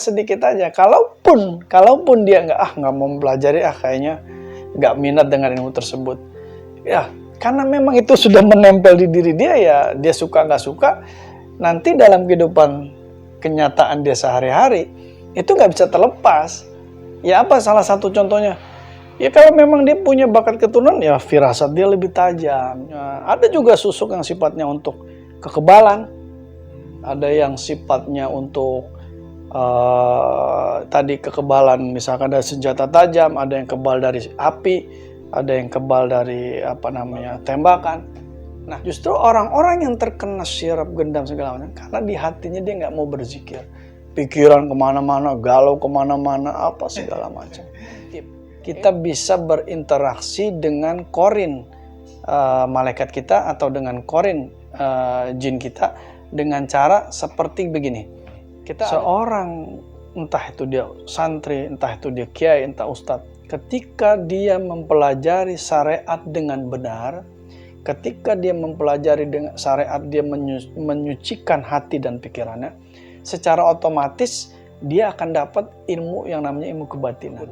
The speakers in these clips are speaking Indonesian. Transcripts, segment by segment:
sedikit aja. Kalaupun dia nggak mau mempelajari, kayaknya nggak minat dengan ilmu tersebut. Ya, karena memang itu sudah menempel di diri dia, ya dia suka nggak suka, nanti dalam kehidupan kenyataan dia sehari-hari itu nggak bisa terlepas. Ya apa salah satu contohnya? Ya kalau memang dia punya bakat keturunan, ya firasat dia lebih tajam. Ya, ada juga susuk yang sifatnya untuk kekebalan, ada yang sifatnya untuk tadi kekebalan, misalkan dari senjata tajam, ada yang kebal dari api, ada yang kebal dari tembakan. Nah, justru orang-orang yang terkena syarab gendam segala macam, karena di hatinya dia nggak mau berzikir, pikiran kemana-mana, galau kemana-mana, apa segala macam. Kita bisa berinteraksi dengan korin malaikat kita atau dengan korin jin kita dengan cara seperti begini. Seorang, entah itu dia santri, entah itu dia kiai, entah ustadz, ketika dia mempelajari syariat dengan benar, ketika dia mempelajari dengan syariat, dia menyucikan hati dan pikirannya, secara otomatis dia akan dapat ilmu yang namanya ilmu kebatinan.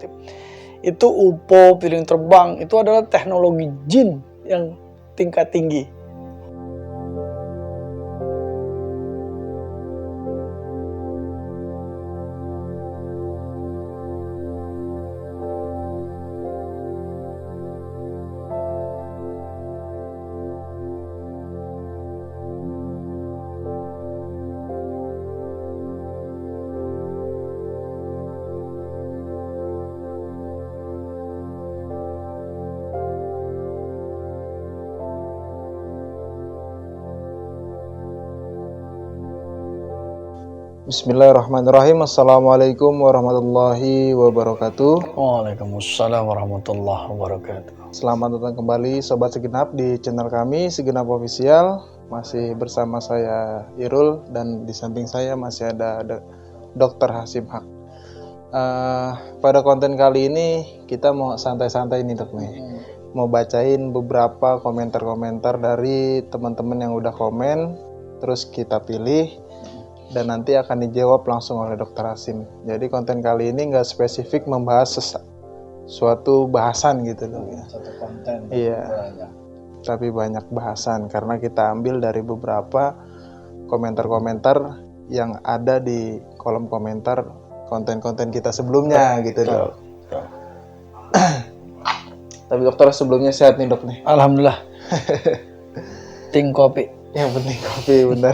Itu UFO, piring terbang, itu adalah teknologi jin yang tingkat tinggi. Bismillahirrahmanirrahim. Assalamualaikum warahmatullahi wabarakatuh. Waalaikumsalam warahmatullahi wabarakatuh. Selamat datang kembali Sobat Segenap di channel kami Segenap Official. Masih bersama saya Irul, dan di samping saya masih ada Dr. Hasim Haq. Pada konten kali ini kita mau santai-santai nih Dok nih. Mau bacain beberapa komentar-komentar dari teman-teman yang udah komen, terus kita pilih dan nanti akan dijawab langsung oleh Dr. Hasim. Jadi konten kali ini nggak spesifik membahas suatu bahasan gitu loh ya. Satu konten. Iya. Tapi banyak bahasan karena kita ambil dari beberapa komentar-komentar yang ada di kolom komentar konten-konten kita sebelumnya gitu Dok. Tapi dokter sebelumnya sehat nih Dok nih. Alhamdulillah. Ting kopi. Yang penting kopi benar.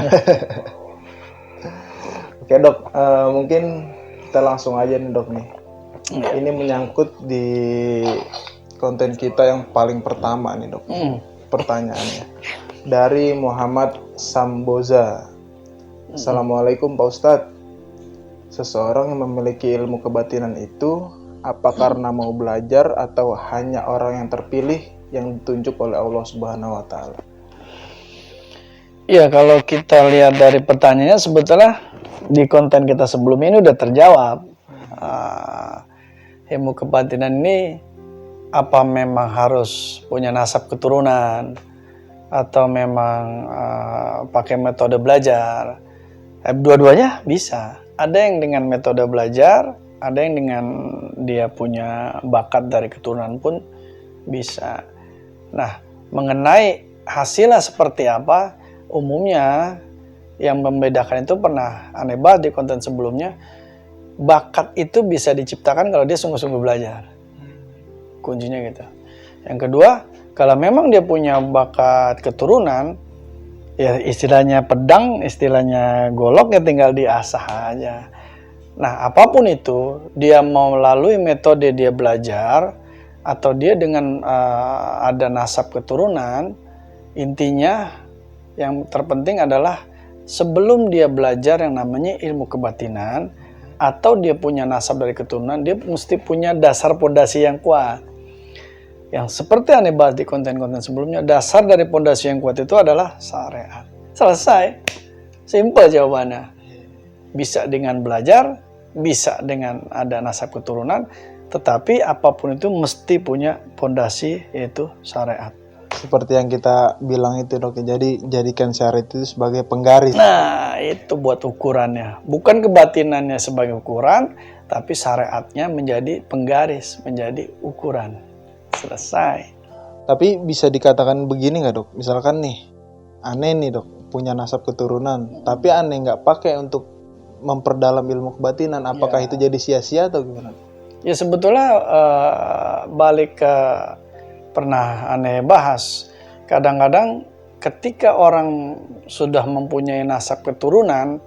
Oke Dok, mungkin kita langsung aja nih Dok nih. Ini menyangkut di konten kita yang paling pertama nih Dok. Pertanyaannya dari Muhammad Samboza. Assalamualaikum Pak Ustadz. Seseorang yang memiliki ilmu kebatinan itu apa karena mau belajar atau hanya orang yang terpilih yang ditunjuk oleh Allah Subhanahu wa Ta'ala? Ya, kalau kita lihat dari pertanyaannya, sebetulnya di konten kita sebelumnya ini udah terjawab. Ilmu kebatinan ini apa memang harus punya nasab keturunan atau memang pakai metode belajar? Dua-duanya bisa. Ada yang dengan metode belajar, ada yang dengan dia punya bakat dari keturunan pun bisa. Nah, mengenai hasilnya seperti apa, umumnya yang membedakan itu pernah aneh banget di konten sebelumnya. Bakat itu bisa diciptakan kalau dia sungguh-sungguh belajar. Kuncinya gitu. Yang kedua, kalau memang dia punya bakat keturunan, ya istilahnya pedang, istilahnya golok, ya tinggal diasah aja. Nah, apapun itu, dia mau melalui metode dia belajar atau dia dengan ada nasab keturunan, intinya yang terpenting adalah sebelum dia belajar yang namanya ilmu kebatinan atau dia punya nasab dari keturunan, dia mesti punya dasar pondasi yang kuat. Yang seperti aneh bahas di konten-konten sebelumnya, dasar dari pondasi yang kuat itu adalah syariat. Selesai. Simple jawabannya. Bisa dengan belajar, bisa dengan ada nasab keturunan, tetapi apapun itu mesti punya pondasi, yaitu syariat. seperti yang kita bilang itu dok, jadi jadikan syariat itu sebagai penggaris. Nah, itu buat ukurannya. Bukan kebatinannya sebagai ukuran, tapi syariatnya menjadi penggaris, menjadi ukuran. Selesai. Tapi bisa dikatakan begini nggak dok, misalkan nih aneh nih dok, punya nasab keturunan, tapi aneh nggak pakai untuk memperdalam ilmu kebatinan, apakah itu jadi sia-sia atau gimana? Ya sebetulnya balik ke pernah aneh bahas, kadang-kadang ketika orang sudah mempunyai nasab keturunan,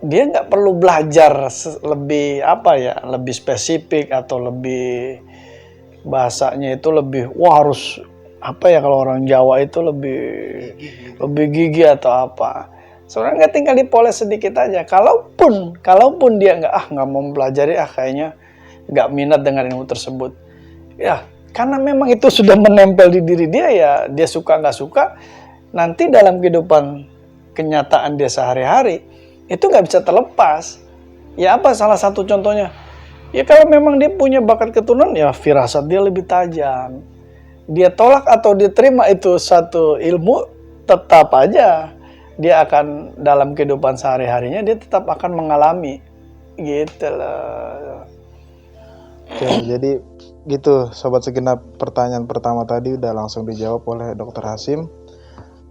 dia nggak perlu belajar lebih lebih spesifik atau lebih bahasanya itu lebih harus kalau orang Jawa itu lebih gigi atau apa. Sebenarnya nggak tinggal dipoles sedikit aja. Kalaupun dia nggak mau pelajari kayaknya nggak minat dengan ilmu tersebut. Ya, karena memang itu sudah menempel di diri dia, ya dia suka nggak suka, nanti dalam kehidupan kenyataan dia sehari-hari, itu nggak bisa terlepas. Ya salah satu contohnya? Ya kalau memang dia punya bakat keturunan, ya firasat dia lebih tajam. Dia tolak atau diterima itu satu ilmu, tetap aja dia akan dalam kehidupan sehari-harinya, dia tetap akan mengalami. Gitu loh. Oke, jadi gitu Sobat Segenap, pertanyaan pertama tadi udah langsung dijawab oleh Dr. Hasyim.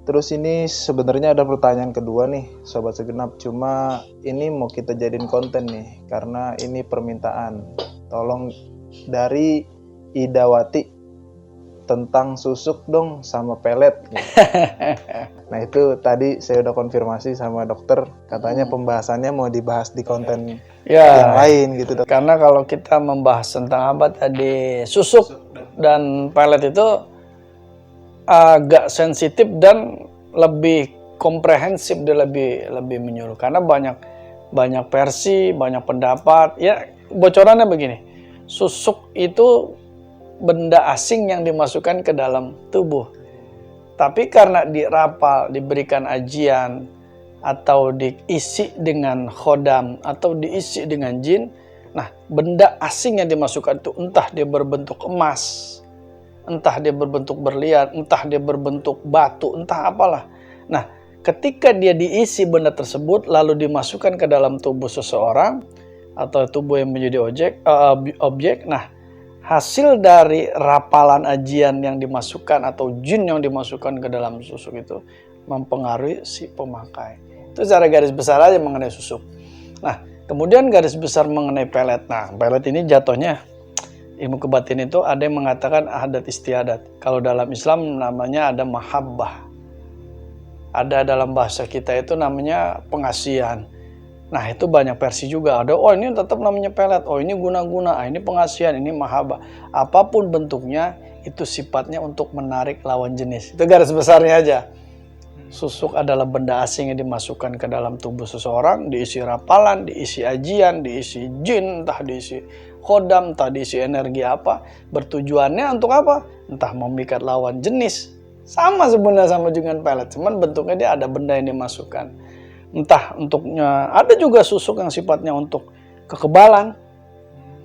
Terus ini sebenarnya ada pertanyaan kedua nih Sobat Segenap, cuma ini mau kita jadiin konten nih karena ini permintaan. Tolong dari Idawati tentang susuk dong sama pelet. Nah itu tadi saya udah konfirmasi sama dokter, katanya pembahasannya mau dibahas di konten yang lain gitu dok. Karena kalau kita membahas tentang tadi susuk dan pelet itu agak sensitif dan lebih komprehensif, dia lebih menyuruh karena banyak versi, banyak pendapat. Ya bocorannya begini, susuk itu benda asing yang dimasukkan ke dalam tubuh. Tapi karena dirapal, diberikan ajian, atau diisi dengan khodam, atau diisi dengan jin, nah benda asing yang dimasukkan itu entah dia berbentuk emas, entah dia berbentuk berlian, entah dia berbentuk batu, entah apalah. Nah ketika dia diisi benda tersebut lalu dimasukkan ke dalam tubuh seseorang, atau tubuh yang menjadi objek, nah hasil dari rapalan ajian yang dimasukkan atau jin yang dimasukkan ke dalam susuk itu mempengaruhi si pemakai. Itu secara garis besar aja mengenai susuk. Nah, kemudian garis besar mengenai pelet. Nah, pelet ini jatuhnya ilmu kebatin itu ada yang mengatakan adat istiadat. Kalau dalam Islam namanya ada mahabbah. Ada dalam bahasa kita itu namanya pengasihan. Nah itu banyak versi juga, ada ini tetap namanya pelet, ini guna-guna, ini pengasihan, ini mahabbah. Apapun bentuknya itu sifatnya untuk menarik lawan jenis. Itu garis besarnya aja. Susuk adalah benda asing yang dimasukkan ke dalam tubuh seseorang, diisi rapalan, diisi ajian, diisi jin, entah diisi khodam, entah diisi energi apa. Bertujuannya untuk apa? Entah memikat lawan jenis. Sama sebenarnya sama dengan pelet, cuman bentuknya dia ada benda yang dimasukkan. Entah untuknya, ada juga susuk yang sifatnya untuk kekebalan,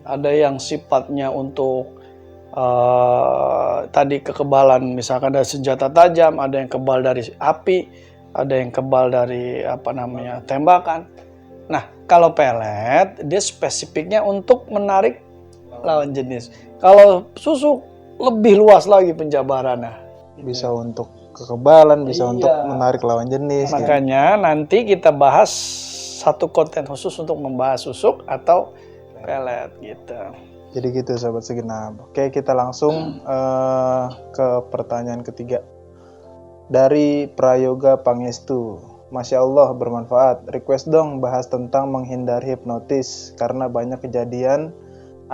ada yang sifatnya untuk tadi kekebalan, misalkan dari senjata tajam, ada yang kebal dari api, ada yang kebal dari tembakan. Nah kalau pelet dia spesifiknya untuk menarik lawan jenis. Kalau susuk lebih luas lagi penjabarannya. Bisa untuk kekebalan, bisa untuk menarik lawan jenis. Makanya nanti kita bahas satu konten khusus untuk membahas susuk atau pelet gitu. Jadi gitu Sobat Segenap. Oke, kita langsung ke pertanyaan ketiga. Dari Prayoga Pangestu. Masya Allah bermanfaat. Request dong bahas tentang menghindari hipnotis karena banyak kejadian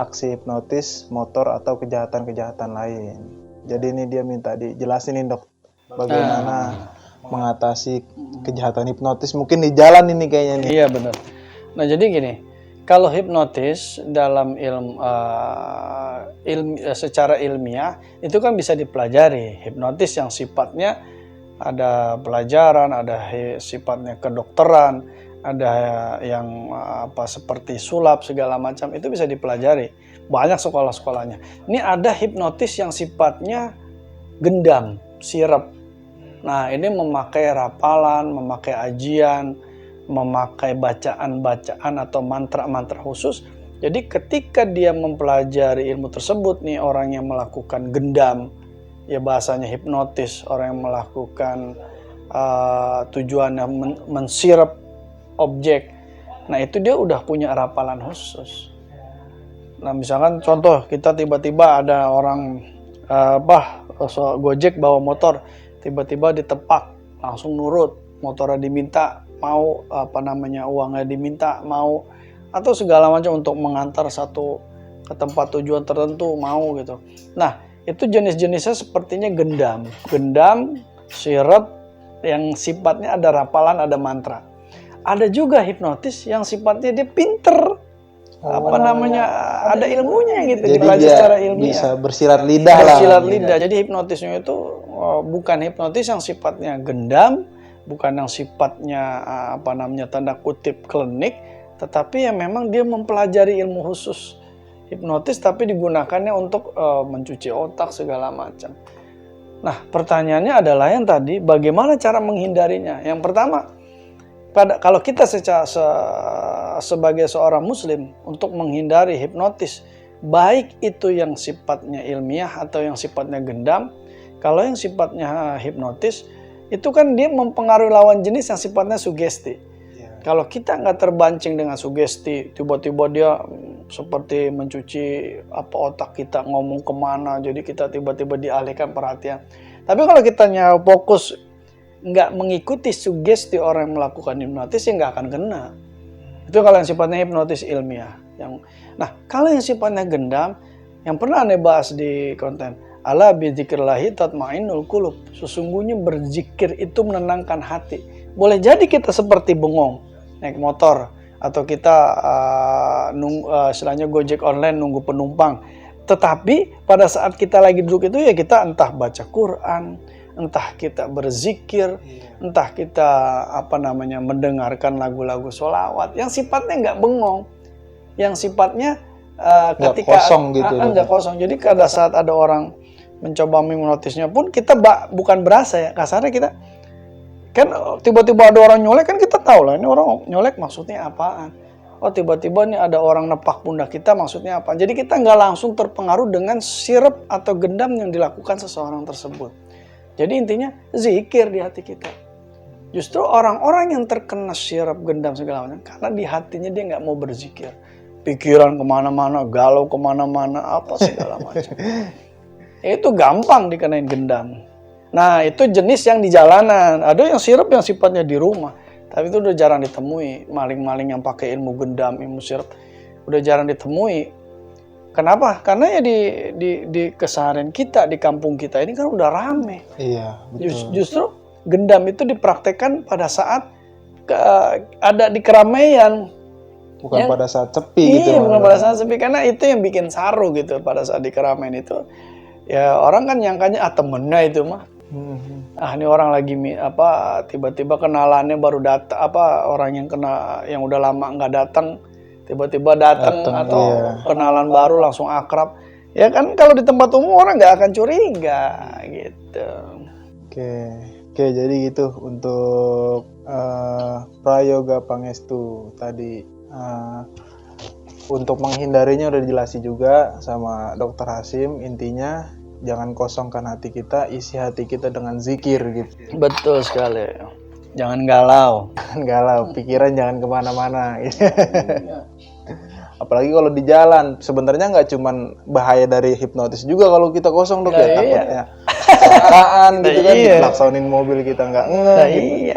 aksi hipnotis motor atau kejahatan-kejahatan lain. Jadi ini dia minta dijelasin nih dok, bagaimana mengatasi kejahatan hipnotis mungkin di jalan ini kayaknya nih. Iya benar. Nah jadi gini, kalau hipnotis dalam secara ilmiah itu kan bisa dipelajari. Hipnotis yang sifatnya ada pelajaran, ada sifatnya kedokteran, ada yang seperti sulap segala macam, itu bisa dipelajari. Banyak sekolah-sekolahnya. Ini ada hipnotis yang sifatnya gendam. sirep. Nah, ini memakai rapalan, memakai ajian, memakai bacaan-bacaan atau mantra-mantra khusus. Jadi ketika dia mempelajari ilmu tersebut nih, orang yang melakukan gendam, ya bahasanya hipnotis, orang yang melakukan tujuannya mensirep objek. Nah, itu dia udah punya rapalan khusus. Nah, misalkan contoh, kita tiba-tiba ada orang Gojek bawa motor, tiba-tiba ditepak, langsung nurut, motornya diminta, mau uangnya diminta, mau, atau segala macam untuk mengantar satu ke tempat tujuan tertentu, mau gitu. Nah, itu jenis-jenisnya sepertinya gendam, sirep, yang sifatnya ada rapalan, ada mantra. Ada juga hipnotis yang sifatnya dia pinter, ada ilmunya gitu, jadi dipelajari secara ilmiah. Bisa bersilat lidah lah. Bersilat lidah. Jadi hipnotisnya itu bukan hipnotis yang sifatnya gendam, bukan yang sifatnya tanda kutip klinik, tetapi yang memang dia mempelajari ilmu khusus hipnotis, tapi digunakannya untuk mencuci otak segala macam. Nah, pertanyaannya adalah yang tadi, bagaimana cara menghindarinya? Yang pertama, kalau kita sebagai seorang muslim untuk menghindari hipnotis, baik itu yang sifatnya ilmiah atau yang sifatnya gendam, kalau yang sifatnya hipnotis, itu kan dia mempengaruhi lawan jenis yang sifatnya sugesti. Kalau kita nggak terbancing dengan sugesti, tiba-tiba dia seperti mencuci otak kita, ngomong kemana, jadi kita tiba-tiba dialihkan perhatian. Tapi kalau kita fokus nggak mengikuti sugesti orang yang melakukan hipnotis, ya nggak akan kena. Itu kalau yang sifatnya hipnotis ilmiah. Nah, kalau yang sifatnya gendam, yang pernah Anda bahas di konten, ala bidzikrillahi tatmainnul qulub. Sesungguhnya berzikir itu menenangkan hati. Boleh jadi kita seperti bengong naik motor, atau kita istilahnya Gojek online nunggu penumpang. Tetapi pada saat kita lagi duduk itu, ya kita entah baca Quran, entah kita berzikir, entah kita mendengarkan lagu-lagu sholawat yang sifatnya nggak bengong, yang sifatnya ketika kosong gitu. Nggak kosong. Jadi pada saat ada orang mencoba menghipnotisnya pun, kita bukan berasa ya, kasarnya kita kan tiba-tiba ada orang nyolek, kan kita tahu lah ini orang nyolek maksudnya apaan. Oh, tiba-tiba nih ada orang nepak pundak kita, maksudnya apa. Jadi kita nggak langsung terpengaruh dengan sirep atau gendam yang dilakukan seseorang tersebut. Jadi intinya zikir di hati kita. Justru orang-orang yang terkena sirep, gendam segala macam, karena di hatinya dia nggak mau berzikir. Pikiran kemana-mana, galau kemana-mana, apa segala macam. Itu gampang dikenain gendam. Nah, itu jenis yang di jalanan. Ada yang sirep yang sifatnya di rumah. Tapi itu udah jarang ditemui. Maling-maling yang pakai ilmu gendam, ilmu sirep, udah jarang ditemui. Kenapa? Karena ya di keseharian kita, di kampung kita ini kan udah rame. Iya, betul. Justru gendam itu dipraktekkan pada saat ada di keramaian. Bukan pada saat sepi gitu. Iya, bukan pada saat sepi. Karena itu yang bikin saru gitu pada saat di keramaian itu. Ya orang kan nyangkanya temennya itu mah. Ini orang lagi tiba-tiba kenalannya baru datang, orang yang udah lama nggak datang tiba-tiba datang, atau kenalan baru langsung akrab. Ya kan kalau di tempat umum orang nggak akan curiga gitu. Oke, jadi gitu untuk Prayoga Pangestu tadi. Untuk menghindarinya udah dijelasin juga sama Dr. Hasyim. Intinya jangan kosongkan hati kita, isi hati kita dengan zikir gitu. Betul sekali. Jangan galau. Pikiran jangan kemana-mana. Gitu. Apalagi kalau di jalan, sebenarnya nggak cuman bahaya dari hipnotis juga kalau kita kosong, Dok, ya takutnya kecelakaan gitu kan, diklaksonin mobil kita nggak gitu.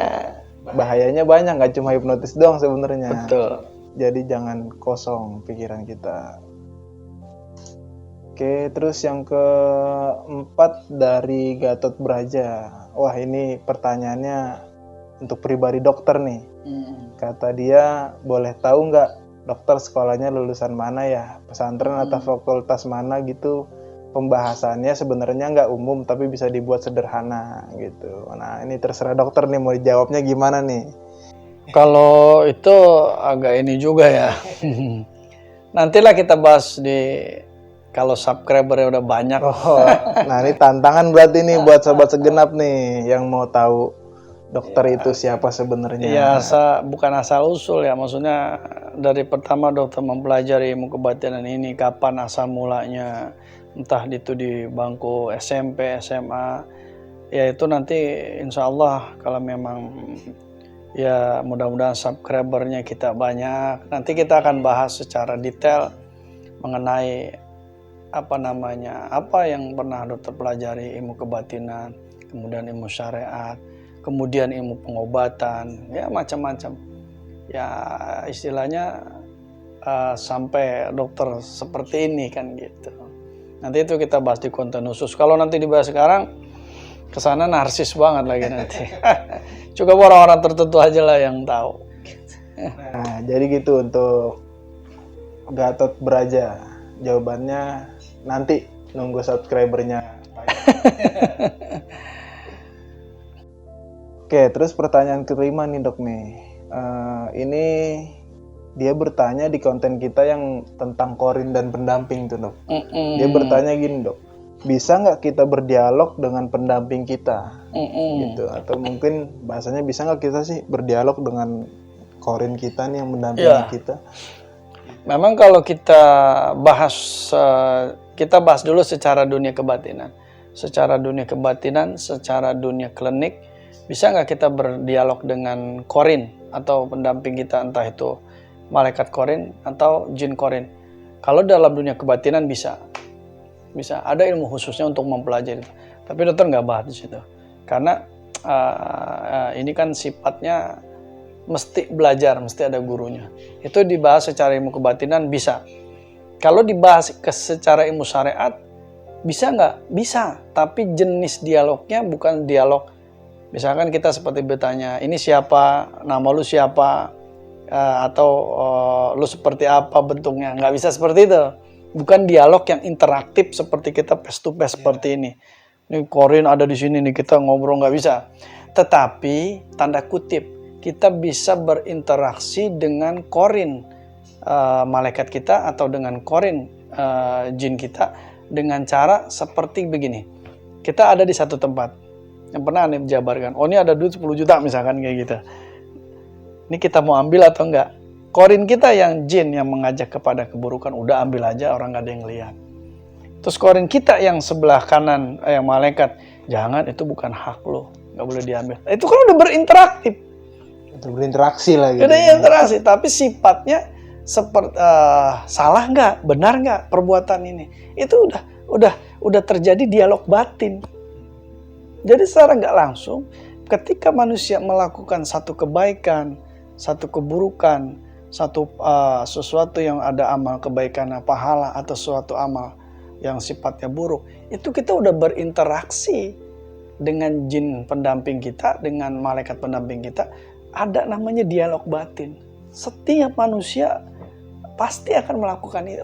Bahayanya banyak, nggak cuma hipnotis doang sebenarnya. Betul. Jadi jangan kosong pikiran kita. Oke, terus yang keempat dari Gatot Braja. Wah, ini pertanyaannya untuk pribadi dokter nih. Kata dia, boleh tahu nggak dokter sekolahnya lulusan mana ya? Pesantren atau fakultas mana gitu? Pembahasannya sebenarnya nggak umum, tapi bisa dibuat sederhana gitu. Nah, ini terserah dokter nih, mau dijawabnya gimana nih? Kalau itu agak ini juga ya. Nantilah kita bahas di Kalau subscribernya udah banyak. Oh, nah ini tantangan berarti nih buat sobat segenap nih yang mau tahu dokter itu siapa sebenarnya. Ya, bukan asal usul ya, maksudnya dari pertama dokter mempelajari ilmu kebatinan ini, kapan asal mulanya, entah itu di bangku SMP, SMA, ya itu nanti insya Allah kalau memang ya mudah-mudahan subscribernya kita banyak, nanti kita akan bahas secara detail mengenai apa yang pernah dokter pelajari, ilmu kebatinan, kemudian ilmu syariat, kemudian ilmu pengobatan, ya macam-macam. Ya istilahnya sampai dokter seperti ini kan gitu. Nanti itu kita bahas di konten khusus. Kalau nanti dibahas sekarang, kesana narsis banget lagi nanti. Cukup orang-orang tertentu aja lah yang tahu. Nah, jadi gitu untuk Gatot Braja. Jawabannya nanti nunggu subscribernya. Oke, terus pertanyaan kelima nih dok nih. Ini dia bertanya di konten kita yang tentang korin dan pendamping tuh dok. Dia bertanya gini dok, bisa nggak kita berdialog dengan pendamping kita? Gitu. Atau mungkin bahasanya bisa nggak kita sih berdialog dengan korin kita nih yang mendampingi kita? Memang kalau kita bahas dulu secara dunia kebatinan. Secara dunia kebatinan, secara dunia klinik, bisa nggak kita berdialog dengan korin atau pendamping kita, entah itu malaikat korin atau jin korin. Kalau dalam dunia kebatinan bisa ada ilmu khususnya untuk mempelajari itu. Tapi dokter nggak bahas di situ, karena ini kan sifatnya mesti belajar, mesti ada gurunya. Itu dibahas secara ilmu kebatinan bisa. Kalau dibahas secara ilmu syariat, bisa nggak? Bisa, tapi jenis dialognya bukan dialog. Misalkan kita seperti bertanya, ini siapa, nama lu siapa, atau lu seperti apa bentuknya. Nggak bisa seperti itu. Bukan dialog yang interaktif seperti kita face to face seperti ini. Ini korin ada di sini nih, kita ngobrol, nggak bisa. Tetapi tanda kutip, kita bisa berinteraksi dengan korin malaikat kita atau dengan korin jin kita dengan cara seperti begini. Kita ada di satu tempat yang pernah Anda jabarkan. Oh, ini ada duit 10 juta misalkan kayak gitu. Ini kita mau ambil atau enggak? Korin kita yang jin yang mengajak kepada keburukan, udah ambil aja, orang nggak ada yang lihat. Terus korin kita yang sebelah kanan yang malaikat, jangan, itu bukan hak lo, nggak boleh diambil. Itu kan udah berinteraksi. Itu berinteraksi lagi. Udah interaksi, tapi sifatnya seperti salah nggak, benar nggak perbuatan ini? Itu udah terjadi dialog batin. Jadi secara nggak langsung, ketika manusia melakukan satu kebaikan, satu keburukan, sesuatu yang ada amal kebaikan, pahala atau suatu amal yang sifatnya buruk, itu kita udah berinteraksi dengan jin pendamping kita, dengan malaikat pendamping kita. Ada namanya dialog batin. Setiap manusia pasti akan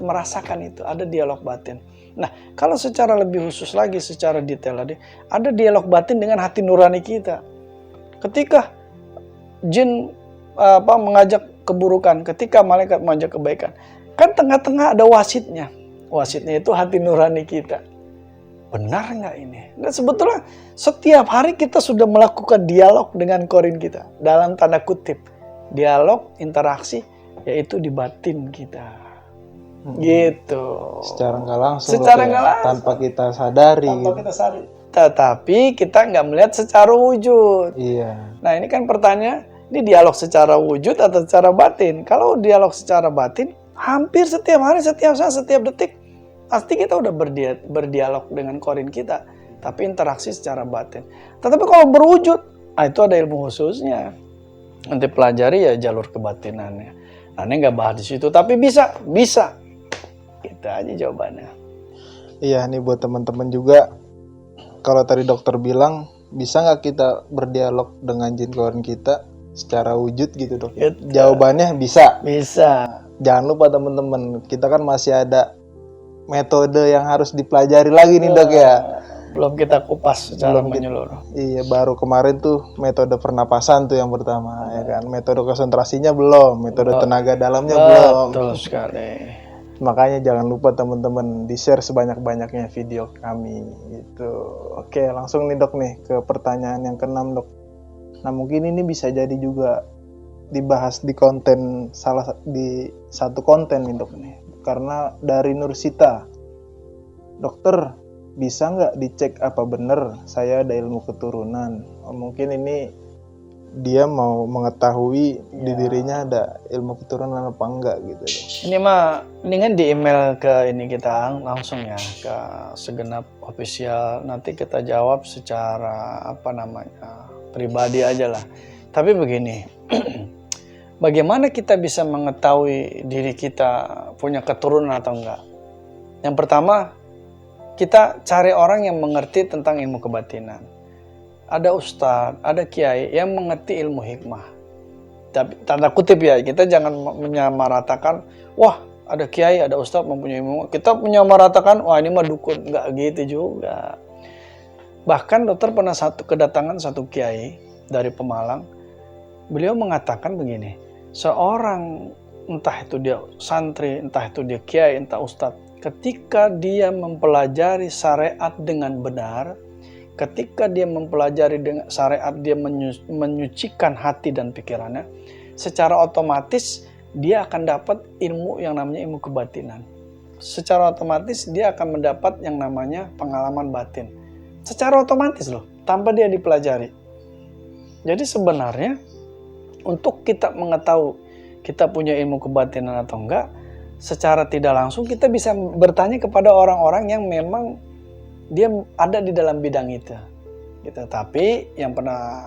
merasakan itu, ada dialog batin. Nah, kalau secara lebih khusus lagi, secara detail tadi, ada dialog batin dengan hati nurani kita. Ketika jin mengajak keburukan, ketika malaikat mengajak kebaikan, kan tengah-tengah ada wasitnya. Wasitnya itu hati nurani kita. Benar nggak ini? Dan sebetulnya setiap hari kita sudah melakukan dialog dengan korin kita. Dalam tanda kutip, dialog, interaksi, yaitu di batin kita. Gitu. Secara nggak langsung. Tanpa kita sadari. Tetapi kita nggak melihat secara wujud. Iya. Nah ini kan pertanyaan, ini dialog secara wujud atau secara batin? Kalau dialog secara batin, hampir setiap hari, setiap saat, setiap detik, pasti kita udah berdialog dengan korin kita, tapi interaksi secara batin. Tetapi kalau berwujud, itu ada ilmu khususnya. Nanti pelajari ya jalur kebatinannya. Nah, ini nggak bahas di situ, tapi bisa. Gitu aja jawabannya. Iya, nih buat teman-teman juga, kalau tadi dokter bilang, bisa nggak kita berdialog dengan jin korin kita secara wujud gitu dok? Jawabannya bisa. Bisa. Jangan lupa teman-teman, kita kan masih ada metode yang harus dipelajari lagi nih dok ya. Belum kita kupas secara menyeluruh. Iya, baru kemarin tuh metode pernapasan tuh yang pertama ya kan. Metode konsentrasinya belum, metode tenaga dalamnya belum. Betul sekali. Makanya jangan lupa teman-teman di-share sebanyak-banyaknya video kami gitu. Oke, langsung nih Dok nih ke pertanyaan yang keenam Dok. Nah, mungkin ini bisa jadi juga dibahas di satu konten nih Dok nih. Karena dari Nursita. Dokter, bisa nggak dicek apa benar saya ada ilmu keturunan? Mungkin ini dia mau mengetahui di dirinya ada ilmu keturunan apa enggak gitu Dok. Ini mah mendingan di email ke ini kita langsung ya, ke Segenap Official. Nanti kita jawab secara pribadi aja lah. Tapi begini, bagaimana kita bisa mengetahui diri kita punya keturunan atau enggak? Yang pertama, kita cari orang yang mengerti tentang ilmu kebatinan. Ada ustadz, ada kiai yang mengerti ilmu hikmah. Tapi tanda kutip ya, kita jangan menyamaratakan, wah ada kiai, ada ustadz mempunyai ilmu. Kita menyamaratakan, wah ini mah dukun. Enggak gitu juga. Bahkan dokter pernah kedatangan satu kiai dari Pemalang. Beliau mengatakan begini, seorang entah itu dia santri, entah itu dia kiai, entah ustadz, ketika dia mempelajari syariat dengan benar, ketika dia mempelajari dengan syariat, dia menyucikan hati dan pikirannya, secara otomatis dia akan dapat ilmu yang namanya ilmu kebatinan. Secara otomatis dia akan mendapat yang namanya pengalaman batin. Secara otomatis loh, tanpa dia dipelajari. Jadi sebenarnya untuk kita mengetahui kita punya ilmu kebatinan atau enggak, secara tidak langsung kita bisa bertanya kepada orang-orang yang memang dia ada di dalam bidang itu. Gitu. Tapi yang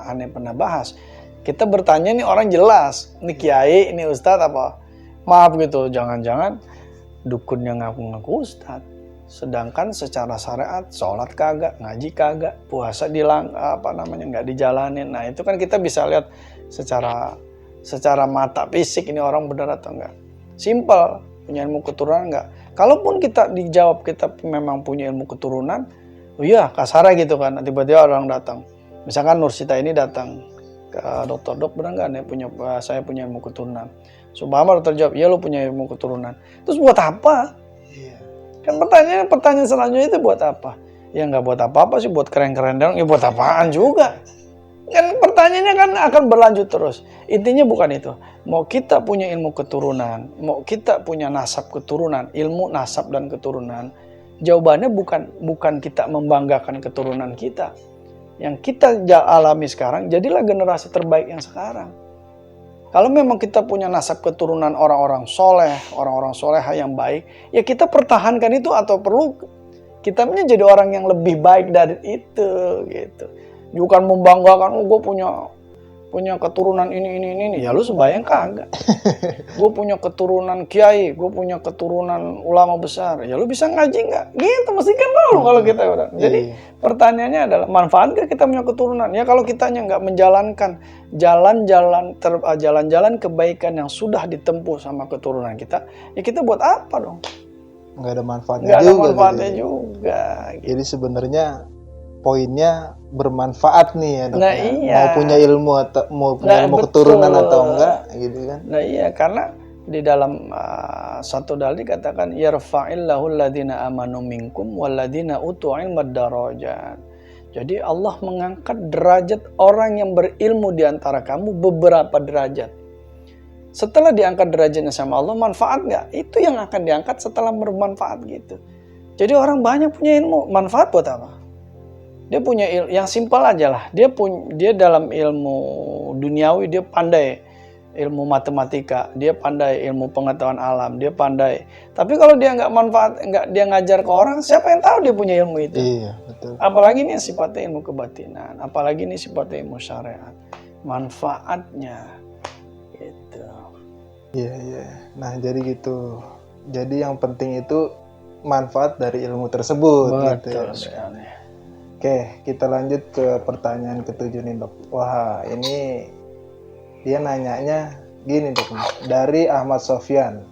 Ane pernah bahas, kita bertanya nih orang jelas, ini kiai, ini ustadz apa? Maaf gitu, jangan-jangan dukun yang ngaku-ngaku ustadz. Sedangkan secara syariat, sholat kagak, ngaji kagak, puasa nggak dijalanin. Nah itu kan kita bisa lihat secara mata fisik ini orang benar atau enggak. Simple, punya ilmu keturunan enggak. Kalaupun kita dijawab kita memang punya ilmu keturunan, oh iya kasar gitu kan, tiba-tiba orang datang. Misalkan Nursita ini datang ke dokter, dok benar nggak saya punya ilmu keturunan. Subhanallah dokter jawab, iya lo punya ilmu keturunan. Terus buat apa? Iya. Kan pertanyaan selanjutnya itu buat apa? Ya nggak buat apa-apa sih, buat keren-keren dong. Ya buat apaan juga? Kan pertanyaannya kan akan berlanjut terus. Intinya bukan itu. Mau kita punya ilmu keturunan, mau kita punya nasab keturunan, ilmu nasab dan keturunan, jawabannya bukan kita membanggakan keturunan kita. Yang kita alami sekarang, jadilah generasi terbaik yang sekarang. Kalau memang kita punya nasab keturunan orang-orang soleha yang baik, ya kita pertahankan itu atau perlu kita menjadi orang yang lebih baik dari itu gitu. Bukan membanggakan, gue punya keturunan ini. Ya lu sembahyang kagak. Gue punya keturunan kiai, gue punya keturunan ulama besar. Ya lu bisa ngaji nggak? Gitu, mesti kan malu kalau kita udah. Jadi pertanyaannya adalah, manfaat nggak kita punya keturunan? Ya kalau kitanya nggak menjalankan jalan-jalan kebaikan yang sudah ditempuh sama keturunan kita, ya kita buat apa dong? Nggak ada manfaatnya nggak juga. Ada manfaatnya juga. Gitu. Jadi sebenarnya poinnya bermanfaat nih ya dok. Nah, ya. iya. Mau punya ilmu atau mau punya ilmu keturunan atau enggak gitu kan. Nah iya, karena di dalam satu dalil dikatakan yarfa'illahu alladhina amanu minkum walladhina utul ilma darajat. Jadi Allah mengangkat derajat orang yang berilmu di antara kamu beberapa derajat. Setelah diangkat derajatnya sama Allah, manfaat nggak? Itu yang akan diangkat setelah bermanfaat gitu. Jadi orang banyak punya ilmu, manfaat buat apa? Dia punya ilmu yang simpel aja lah. Dia dalam ilmu duniawi dia pandai, ilmu matematika, dia pandai ilmu pengetahuan alam, dia pandai. Tapi kalau dia nggak manfaat, nggak dia ngajar ke orang, siapa yang tahu dia punya ilmu itu? Iya, betul. Apalagi ini sifatnya ilmu kebatinan, apalagi ini sifatnya ilmu syariat. Manfaatnya gitu. Iya. Nah, jadi gitu. Jadi yang penting itu manfaat dari ilmu tersebut. Betul gitu. sekali. Oke, kita lanjut ke pertanyaan ketujuh nih dok. Wah, ini dia nanyanya gini dok, dari Ahmad Sofyan.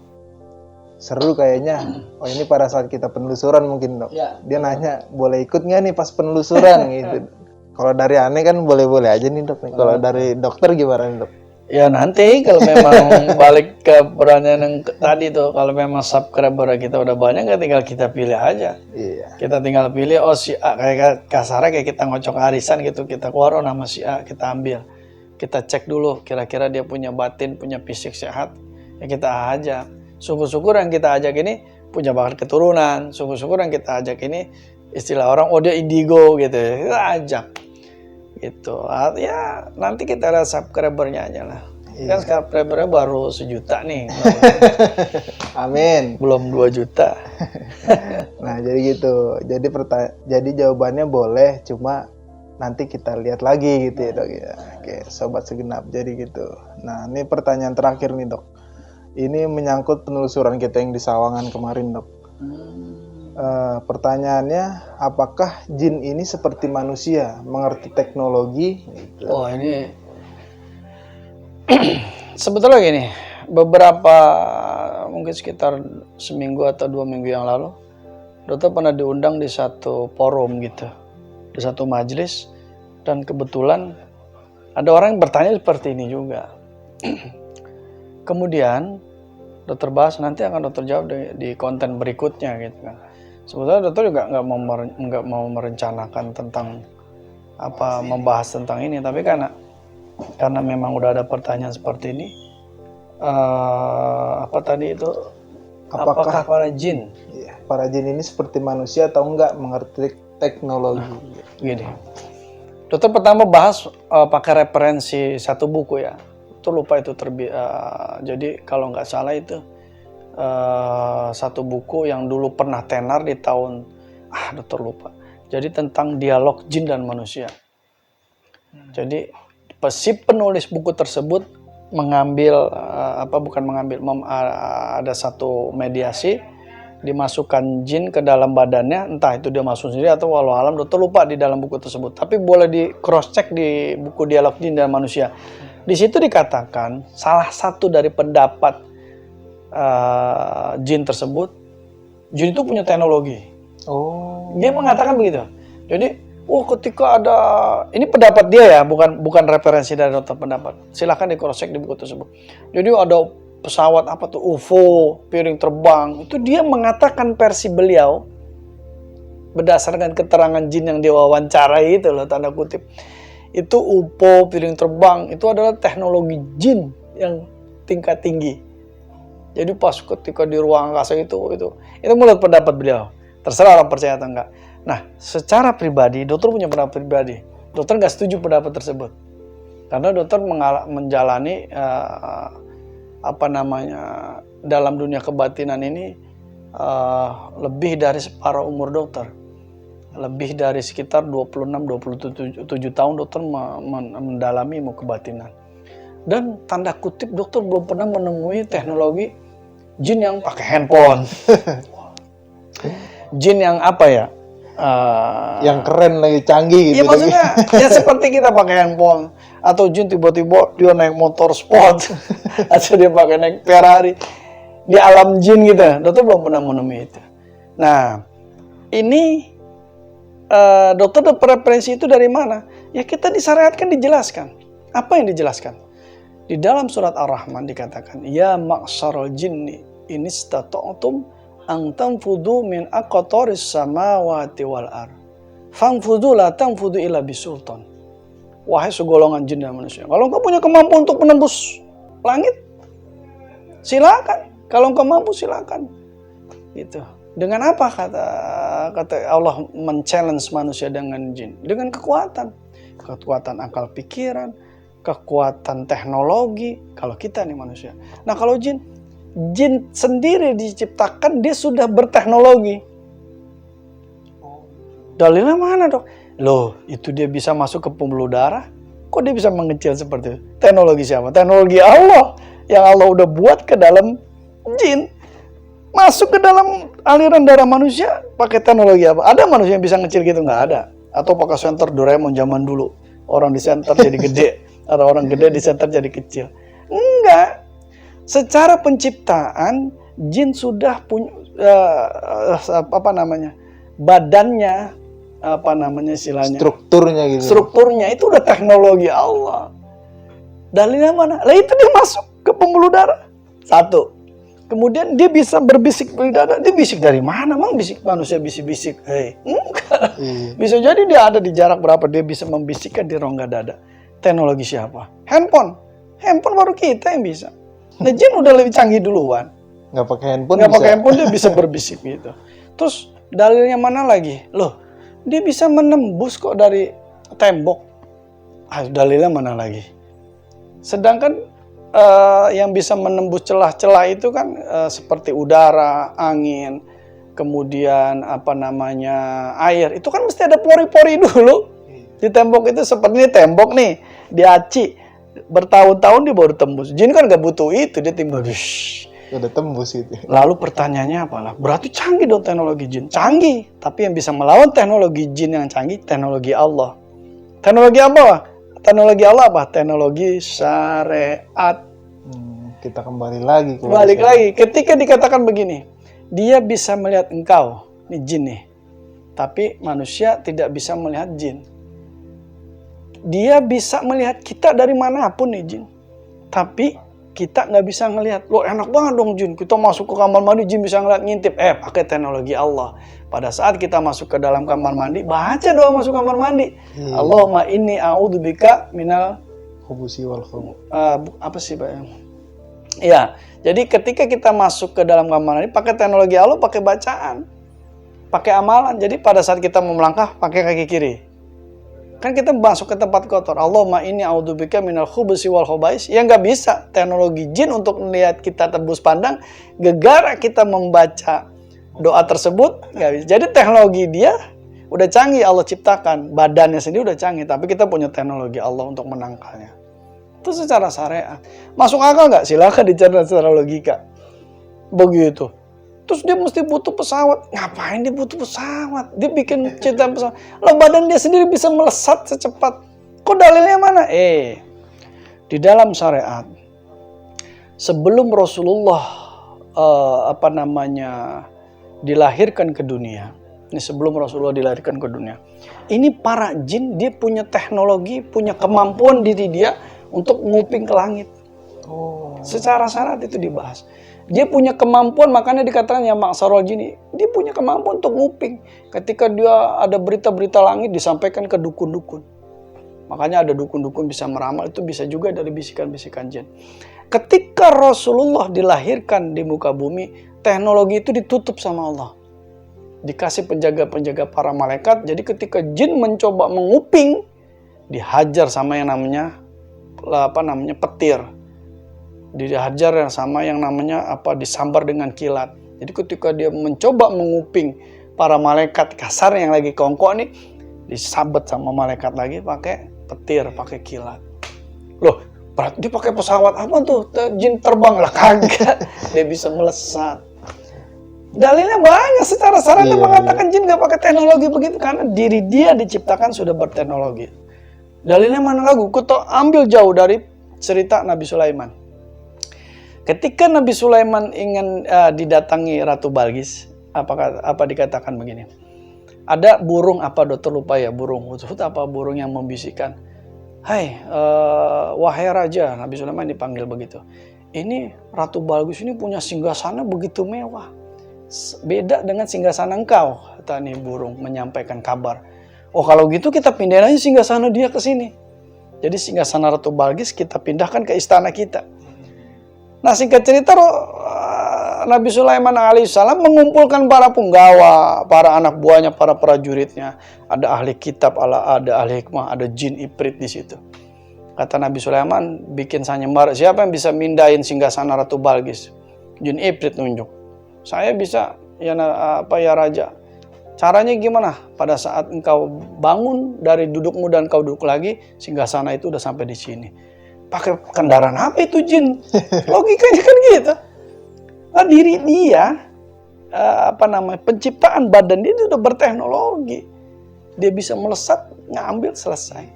Seru kayaknya. Oh ini pada saat kita penelusuran mungkin dok. Ya. Dia nanya, boleh ikut nggak nih pas penelusuran gitu. Kalau dari Ane kan boleh-boleh aja nih dok. Kalau dari dokter gimana nih dok? Ya nanti kalau memang balik ke pertanyaan yang tadi tuh, kalau memang subscriber kita udah banyak, ya tinggal kita pilih aja. Iya. Kita tinggal pilih, oh si A, kayak kasarnya kayak kita ngocok arisan gitu, kita keluar oh, nama si A, kita ambil. Kita cek dulu, kira-kira dia punya batin, punya fisik sehat, ya kita ajak. Syukur-syukur yang kita ajak ini punya bakat keturunan, syukur-syukur yang kita ajak ini istilah orang, oh dia indigo gitu ya, kita ajak. Gitu. Ya nanti kita lihat subscribernya aja lah. Kan subscribernya baru 1 juta nih. Amin. Belum 2 juta. Nah, jadi gitu. Jadi jawabannya boleh, cuma nanti kita lihat lagi gitu ya, Dok ya. Oke, sobat segenap. Jadi gitu. Nah, ini pertanyaan terakhir nih, Dok. Ini menyangkut penelusuran kita yang di Sawangan kemarin, Dok. Pertanyaannya, apakah jin ini seperti manusia, mengerti teknologi? Gitu. Oh ini sebetulnya gini, beberapa mungkin sekitar seminggu atau 2 minggu yang lalu, dokter pernah diundang di satu forum gitu, di satu majelis, dan kebetulan ada orang yang bertanya seperti ini juga. Kemudian dokter bahas, nanti akan dokter jawab di konten berikutnya gitu kan. Sebetulnya dokter juga nggak mau merencanakan tentang apa membahas tentang ini, tapi karena memang udah ada pertanyaan seperti ini, apa tadi itu, apakah para jin? Iya, para jin ini seperti manusia atau enggak mengerti teknologi? Gini, dokter pertama bahas pakai referensi satu buku ya, itu lupa itu jadi kalau nggak salah itu satu buku yang dulu pernah tenar di tahun dokter lupa. Jadi tentang dialog jin dan manusia. Jadi si penulis buku tersebut mengambil ada satu mediasi, dimasukkan jin ke dalam badannya, entah itu dia masuk sendiri atau walau alam, dokter lupa di dalam buku tersebut. Tapi boleh di cross check di buku dialog jin dan manusia. Di situ dikatakan salah satu dari pendapat jin tersebut, jin itu punya teknologi. Oh. Dia mengatakan begitu. Jadi, ketika ada, ini pendapat dia ya, bukan referensi dari dokter pendapat. Silahkan di cross check di buku tersebut. Jadi ada pesawat apa tuh UFO, piring terbang. Itu dia mengatakan versi beliau berdasarkan keterangan jin yang diwawancarai itu loh, tanda kutip. Itu UFO, piring terbang, itu adalah teknologi jin yang tingkat tinggi. Jadi pas ketika di ruang angkasa itu menurut pendapat beliau. Terserah orang percaya atau enggak. Nah, secara pribadi, dokter punya pendapat pribadi. Dokter nggak setuju pendapat tersebut. Karena dokter menjalani dalam dunia kebatinan ini lebih dari separuh umur dokter. Lebih dari sekitar 26-27 tahun dokter mendalami ilmu kebatinan. Dan tanda kutip dokter belum pernah menemui teknologi jin yang pakai handphone, jin yang apa ya? Yang keren lagi, canggih gitu. Iya maksudnya, ya seperti kita pakai handphone, atau jin tiba-tiba dia naik motor sport, atau dia pakai naik Ferrari di alam jin gitu. Dokter belum pernah menemui itu. Nah, ini dokter dapat referensi itu dari mana? Ya kita disyariatkan, dijelaskan. Apa yang dijelaskan? Di dalam surat Ar-Rahman dikatakan, ya ma'syaral jinni in istata'tum an tanfudu min aqtaris samawati wal ard. Fanfudu la tanfudu illa bisultan. Wahai segolongan jin dan manusia, kalau engkau punya kemampuan untuk menembus langit, silakan. Kalau engkau mampu, silakan. Gitu. Dengan apa kata Allah men-challenge manusia dengan jin? Dengan kekuatan akal pikiran, kekuatan teknologi, kalau kita nih manusia. Nah kalau jin sendiri diciptakan, dia sudah berteknologi. Dalilnya mana dok? Loh, itu dia bisa masuk ke pembuluh darah. Kok dia bisa mengecil seperti itu? Teknologi siapa? Teknologi Allah. Yang Allah udah buat ke dalam jin. Masuk ke dalam aliran darah manusia pakai teknologi apa? Ada manusia yang bisa ngecil gitu? Nggak ada. Atau pakai senter Doraemon zaman dulu. Orang di senter jadi gede. Atau orang gede di center jadi kecil. Enggak. Secara penciptaan, jin sudah punya badannya, istilahnya. Strukturnya gitu. Strukturnya itu udah teknologi Allah. Dalilnya mana? Lah itu dia masuk ke pembuluh darah. Satu. Kemudian dia bisa berbisik di dada. Dia bisik dari mana? Mang bisik manusia bisik-bisik. Hei, enggak. Bisa jadi dia ada di jarak berapa dia bisa membisikkan di rongga dada. Teknologi siapa? Handphone. Handphone baru kita yang bisa. Nah, jin udah lebih canggih duluan. Nggak pakai handphone Nggak bisa. pakai handphone dia bisa berbisik gitu. Terus dalilnya mana lagi? Loh, dia bisa menembus kok dari tembok. Dalilnya mana lagi? Sedangkan yang bisa menembus celah-celah itu kan seperti udara, angin, kemudian air. Itu kan mesti ada pori-pori dulu. Di tembok itu seperti ini tembok nih, diaci bertahun-tahun dia baru tembus. Jin kan nggak butuh itu, dia tembus. Udah tembus itu. Lalu pertanyaannya apalah? Berarti canggih dong teknologi jin. Canggih, tapi yang bisa melawan teknologi jin yang canggih teknologi Allah. Teknologi apa? Teknologi Allah apa? Teknologi syariat. Kita kembali lagi. Balik lagi. Ketika dikatakan begini, dia bisa melihat engkau, ini jin nih. Tapi manusia tidak bisa melihat jin. Dia bisa melihat kita dari manapun nih jin. Tapi kita nggak bisa ngelihat. Loh enak banget dong jin. Kita masuk ke kamar mandi jin bisa ngeliat ngintip. Pakai teknologi Allah. Pada saat kita masuk ke dalam kamar mandi, baca doa masuk kamar mandi. Allahumma inni a'udzubika minal khubusi wal khubuth. Apa sih Pak? Ya, jadi ketika kita masuk ke dalam kamar mandi, pakai teknologi Allah, pakai bacaan, pakai amalan. Jadi pada saat kita mau melangkah, pakai kaki kiri. Kan kita masuk ke tempat kotor. Allahumma inni a'udzubika minal khubusi wal khaba'is. Ya nggak bisa. Teknologi jin untuk melihat kita tembus pandang, gegara kita membaca doa tersebut nggak bisa. Jadi teknologi dia udah canggih, Allah ciptakan, badannya sendiri udah canggih, tapi kita punya teknologi Allah untuk menangkalnya. Itu secara syariat. Masuk akal nggak? Silakan dicerna secara logika. Begitu. Terus dia mesti butuh pesawat. Ngapain dia butuh pesawat? Dia bikin cipta pesawat. Lah badan dia sendiri bisa melesat secepat. Kok dalilnya mana? Di dalam syariat, sebelum Rasulullah dilahirkan ke dunia. Ini sebelum Rasulullah dilahirkan ke dunia. Ini para jin dia punya teknologi, punya kemampuan diri dia untuk nguping ke langit. Secara syarat itu dibahas. Dia punya kemampuan, makanya dikatakan ya maksarul jin. Dia punya kemampuan untuk nguping. Ketika dia ada berita-berita langit disampaikan ke dukun-dukun. Makanya ada dukun-dukun bisa meramal, itu bisa juga dari bisikan-bisikan jin. Ketika Rasulullah dilahirkan di muka bumi, teknologi itu ditutup sama Allah. Dikasih penjaga-penjaga para malaikat. Jadi ketika jin mencoba menguping, dihajar sama yang namanya petir. Dihajar yang sama yang namanya disambar dengan kilat. Jadi ketika dia mencoba menguping para malaikat kasar yang lagi kongkok nih, disabet sama malaikat lagi pakai petir, pakai kilat. Loh, berarti dia pakai pesawat apa tuh? Jin terbang lah, kagak. Dia bisa melesat. Dalilnya banyak, secara syariat mengatakan jin gak pakai teknologi begitu karena diri dia diciptakan sudah berteknologi. Dalilnya mana lagu? Kita ambil jauh dari cerita Nabi Sulaiman. Ketika Nabi Sulaiman ingin didatangi Ratu Balqis, apa dikatakan begini? Ada burung dokter lupa ya, burung hudhud apa burung yang membisikkan. Hai, wahai raja, Nabi Sulaiman dipanggil begitu. Ini Ratu Balqis ini punya singgasana begitu mewah. Beda dengan singgasana engkau, kata nih burung menyampaikan kabar. Oh kalau gitu kita pindahin aja singgasana dia ke sini. Jadi singgasana Ratu Balqis kita pindahkan ke istana kita. Nah singkat cerita Nabi Sulaiman alaihissalam mengumpulkan para punggawa, para anak buahnya, para prajuritnya. Ada ahli kitab, ada ahli hikmah, ada jin ifrit di situ. Kata Nabi Sulaiman, bikin sayembara. Siapa yang bisa mindahin singgasana Ratu Balqis? Jin ifrit nunjuk. Saya bisa, ya raja. Caranya gimana? Pada saat engkau bangun dari dudukmu dan kau duduk lagi, singgasana itu udah sampai di sini. Pakai kendaraan apa itu jin? Logikanya kan gitu. Nah, diri dia, penciptaan badan dia itu udah berteknologi. Dia bisa melesat, ngambil, selesai.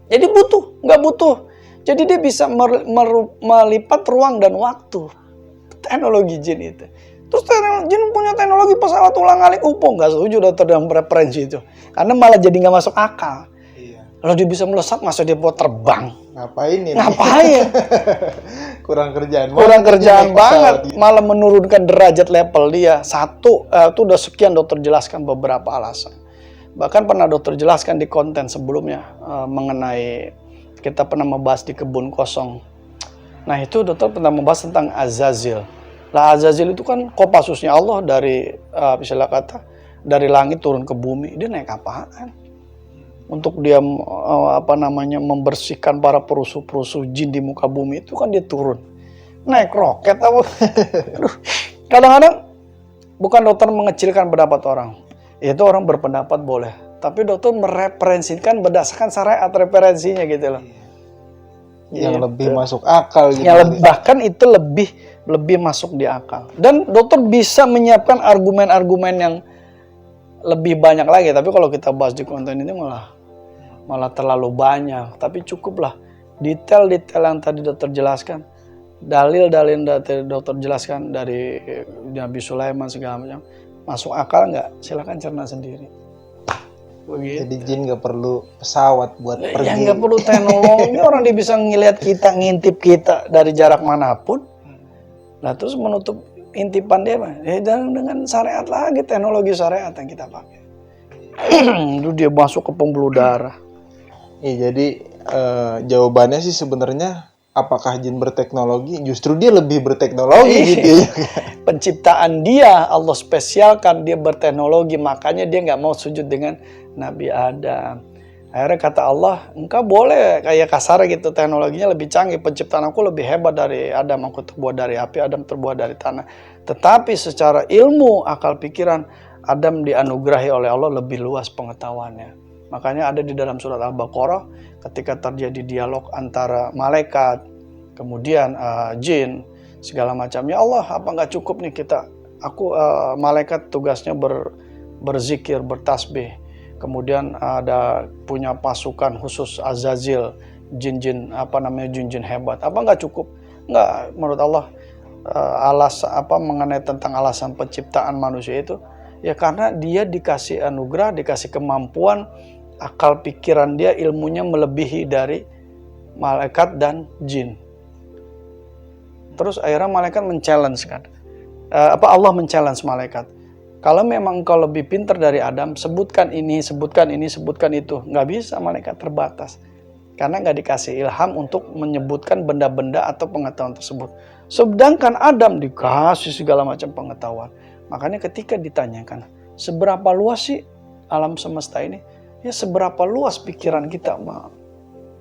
Jadi nggak butuh. Jadi dia bisa melipat ruang dan waktu. Teknologi jin itu. Terus jin punya teknologi pesawat ulang alik UFO. Nggak setuju dokter dalam preferensi itu. Karena malah jadi nggak masuk akal. Kalau dia bisa melesat, masa dia mau terbang? Ngapain ini? Ngapain? Kurang kerjaan. Kurang banget kerjaan naik banget, pesawat gitu. malah menurunkan derajat level dia. Satu, itu udah sekian dokter jelaskan beberapa alasan. Bahkan pernah dokter jelaskan di konten sebelumnya mengenai kita pernah membahas di kebun kosong. Nah itu dokter pernah membahas tentang Azazil. Lah Azazil itu kan Kopassusnya Allah dari misalnya kata dari langit turun ke bumi. Dia naik apaan? Untuk dia membersihkan para perusuh-perusuh jin di muka bumi itu kan dia turun. Naik roket apa? Aduh, kadang-kadang bukan dokter mengecilkan pendapat orang. Itu orang berpendapat boleh. Tapi dokter mereferensikan berdasarkan syariat referensinya gitu loh. Yang Gitu. lebih masuk akal gitu. Bahkan itu lebih masuk di akal. Dan dokter bisa menyiapkan argumen-argumen yang lebih banyak lagi. Tapi kalau kita bahas di konten ini malah terlalu banyak. Tapi cukuplah detail-detail yang tadi dokter jelaskan. Dalil-dalil yang dokter jelaskan dari Nabi Sulaiman segala macam. Masuk akal nggak? Silakan cerna sendiri. Begitu. Jadi jin nggak perlu pesawat buat pergi. Ya nggak perlu teknologi. Orang dia bisa ngelihat kita, ngintip kita dari jarak manapun. Nah terus menutup intipan dia mah. Dengan syariat lagi, teknologi syariat yang kita pakai. Itu dia masuk ke pembuluh darah. Iya, jadi jawabannya sih sebenarnya apakah jin berteknologi? Justru dia lebih berteknologi gitu ya. Penciptaan dia, Allah spesialkan dia berteknologi, makanya dia nggak mau sujud dengan Nabi Adam. Akhirnya kata Allah, engkau boleh kayak kasar gitu, teknologinya lebih canggih, penciptaan aku lebih hebat dari Adam, aku terbuat dari api, Adam terbuat dari tanah. Tetapi secara ilmu, akal pikiran, Adam dianugerahi oleh Allah lebih luas pengetahuannya. Makanya ada di dalam surat Al-Baqarah ketika terjadi dialog antara malaikat, kemudian jin, segala macam. Ya Allah, apa nggak cukup nih malaikat tugasnya berzikir, bertasbih. Kemudian ada punya pasukan khusus Azazil, jin-jin jin-jin hebat. Apa nggak cukup? Nggak, menurut Allah mengenai tentang alasan penciptaan manusia itu ya karena dia dikasih anugerah, dikasih kemampuan, akal pikiran dia, ilmunya melebihi dari malaikat dan jin. Terus akhirnya malaikat men-challenge kan. Allah men-challenge malaikat. Kalau memang engkau lebih pintar dari Adam, sebutkan ini, sebutkan itu. Nggak bisa, malaikat terbatas. Karena nggak dikasih ilham untuk menyebutkan benda-benda atau pengetahuan tersebut. Sedangkan Adam dikasih segala macam pengetahuan. Makanya ketika ditanyakan, seberapa luas sih alam semesta ini? Ya seberapa luas pikiran kita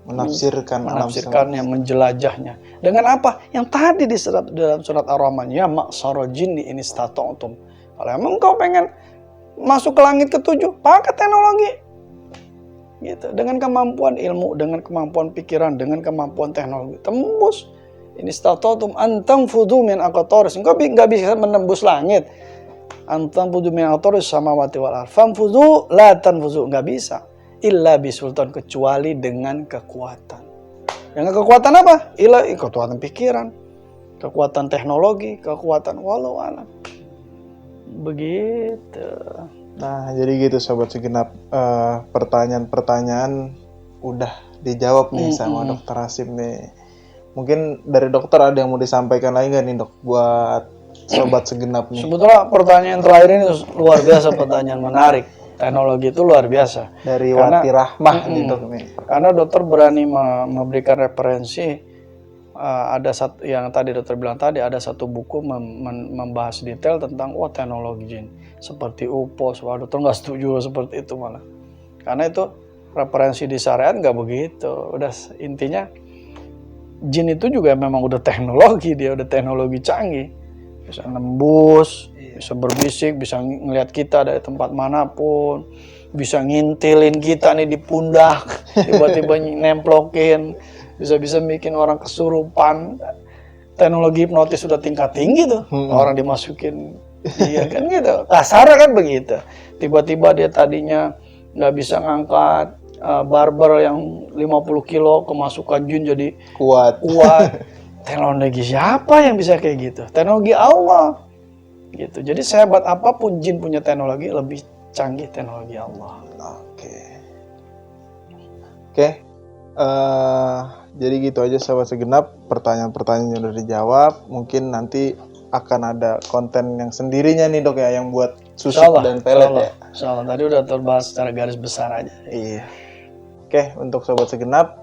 menafsirkannya, menjelajahnya. Dengan apa? Yang tadi dalam surat Ar-Rahman, ya ma'syarul jinni in istata'tum. Kalau emang kau pengen masuk ke langit ke-7, pakai teknologi. Gitu. Dengan kemampuan ilmu, dengan kemampuan pikiran, dengan kemampuan teknologi, tembus. In istata'tum antanfudhu min aqtaris. Engkau enggak bisa menembus langit. Antanfudhu min aqtaris samawati wal ardh. Fanfudhu la tanfudhu, enggak bisa. Illa bisultan, kecuali dengan kekuatan. Dengan kekuatan apa? Kekuatan pikiran, kekuatan teknologi, kekuatan walau alam. Begitu. Nah, jadi gitu sobat segenap, pertanyaan-pertanyaan udah dijawab nih sama Dokter Hasyim nih. Mungkin dari dokter ada yang mau disampaikan lagi nggak nih dok buat sobat segenap nih? Sebetulnya pertanyaan terakhir ini luar biasa, pertanyaan menarik. Teknologi itu luar biasa. Dari Wati Rahmah nih dok nih. Karena dokter berani memberikan referensi. Ada satu yang tadi dokter bilang tadi, ada satu buku membahas detail tentang teknologi jin seperti UFO. Dokter nggak setuju seperti itu malah. Karena itu referensi di syariat nggak begitu. Udah intinya jin itu juga memang udah teknologi, dia udah teknologi canggih. Bisa nembus, bisa berbisik, bisa ngelihat kita dari tempat manapun, bisa ngintilin kita nih di pundak, tiba-tiba nemplokin, bisa bikin orang kesurupan. Teknologi hipnotis sudah tingkat tinggi tuh, orang dimasukin, iya kan gitu, kasarnya kan begitu. Tiba-tiba dia tadinya nggak bisa ngangkat barber yang 50 kilo, kemasukan jin jadi kuat. Teknologi siapa yang bisa kayak gitu? Teknologi Allah. Gitu. Jadi sehebat apapun jin punya teknologi, lebih canggih teknologi Allah. Oke. Oke, jadi gitu aja sahabat segenap, pertanyaan-pertanyaan yang udah dijawab. Mungkin nanti akan ada konten yang sendirinya nih dok ya, yang buat susuk dan pelet ya. Insya Allah. Tadi udah terbahas secara garis besar aja. Iya. Oke, untuk sobat segenap,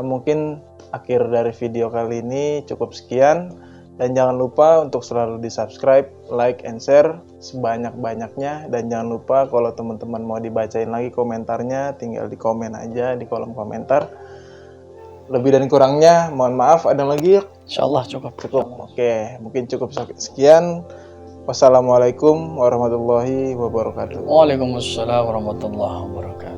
mungkin akhir dari video kali ini cukup sekian. Dan jangan lupa untuk selalu di subscribe, like, and share sebanyak-banyaknya. Dan jangan lupa kalau teman-teman mau dibacain lagi komentarnya, tinggal di komen aja di kolom komentar. Lebih dan kurangnya, mohon maaf. Ada lagi? Insya Allah cukup. Oke, mungkin cukup sekian. Wassalamualaikum warahmatullahi wabarakatuh. Waalaikumsalam warahmatullahi wabarakatuh.